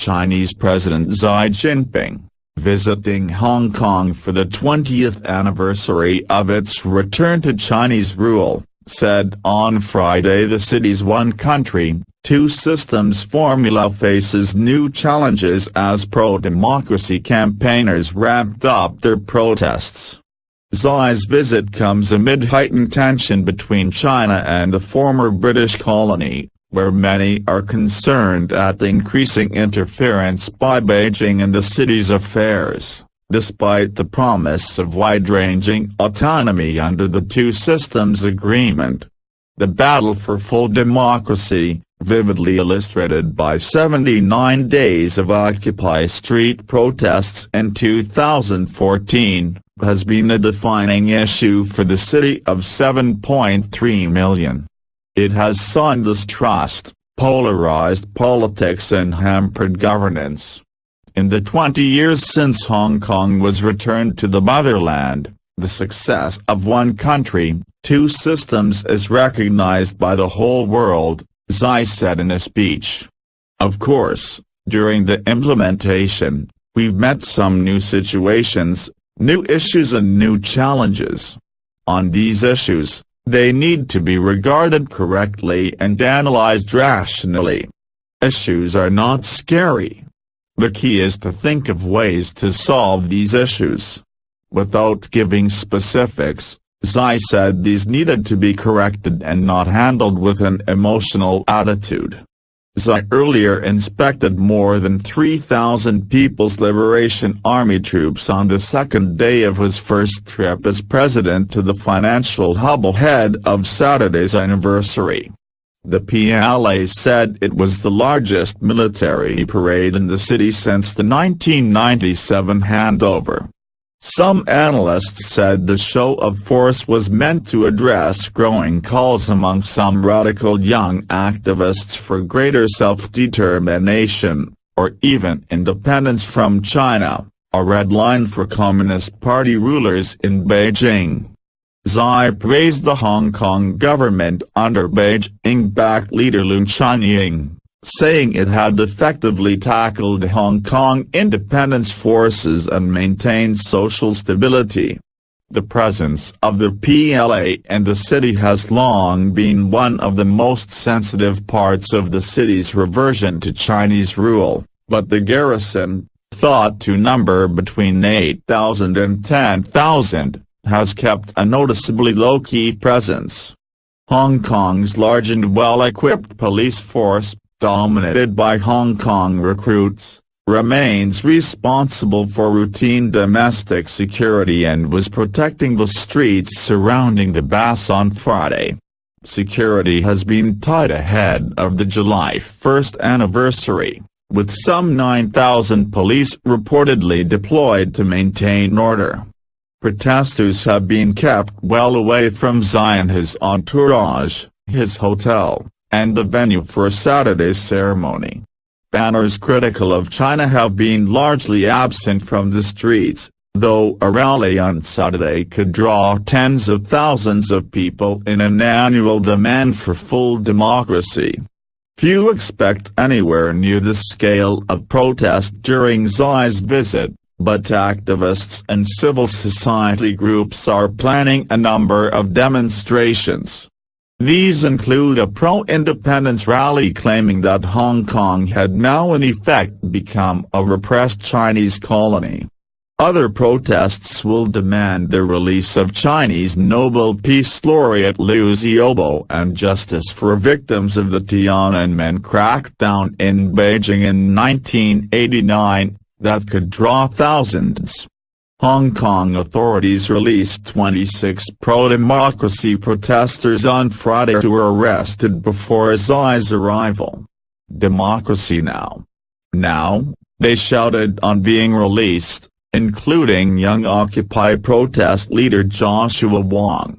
Chinese President Xi Jinping, visiting Hong Kong for the 20th anniversary of its return to Chinese rule, said on Friday the city's one country, two systems formula faces new challenges as pro-democracy campaigners ramped up their protests. Xi's visit comes amid heightened tension between China and the former British colony, where many are concerned at the increasing interference by Beijing in the city's affairs, despite the promise of wide-ranging autonomy under the two systems agreement. The battle for full democracy, vividly illustrated by 79 days of Occupy Street protests in 2014, has been a defining issue for the city of 7.3 million. It has sown distrust, polarized politics and hampered governance. In the 20 years since Hong Kong was returned to the motherland, the success of one country, two systems is recognized by the whole world, Xi said in a speech. Of course, during the implementation, we've met some new situations, new issues and new challenges. On these issues, they need to be regarded correctly and analyzed rationally. Issues are not scary. The key is to think of ways to solve these issues. Without giving specifics, Xi said these needed to be corrected and not handled with an emotional attitude. Xi earlier inspected more than 3,000 People's Liberation Army troops on the second day of his first trip as president to the financial hub ahead of Saturday's anniversary. The PLA said it was the largest military parade in the city since the 1997 handover. Some analysts said the show of force was meant to address growing calls among some radical young activists for greater self-determination, or even independence from China, a red line for Communist Party rulers in Beijing. Xi praised the Hong Kong government under Beijing-backed leader Liu Chanying, saying it had effectively tackled Hong Kong independence forces and maintained social stability. The presence of the PLA in the city has long been one of the most sensitive parts of the city's reversion to Chinese rule, but the garrison, thought to number between 8,000 and 10,000, has kept a noticeably low-key presence. Hong Kong's large and well-equipped police force, dominated by Hong Kong recruits, remains responsible for routine domestic security and was protecting the streets surrounding the bus on Friday. Security has been tight ahead of the July 1st anniversary, with some 9,000 police reportedly deployed to maintain order. Protesters have been kept well away from Xi and his entourage, his hotel, and the venue for Saturday's ceremony. Banners critical of China have been largely absent from the streets, though a rally on Saturday could draw tens of thousands of people in an annual demand for full democracy. Few expect anywhere near the scale of protest during Xi's visit, but activists and civil society groups are planning a number of demonstrations. These include a pro-independence rally claiming that Hong Kong had now in effect become a repressed Chinese colony. Other protests will demand the release of Chinese Nobel Peace Laureate Liu Xiaobo and justice for victims of the Tiananmen crackdown in Beijing in 1989, that could draw thousands. Hong Kong authorities released 26 pro-democracy protesters on Friday who were arrested before Xi's arrival. "Democracy now. Now," they shouted on being released, including young Occupy protest leader Joshua Wong.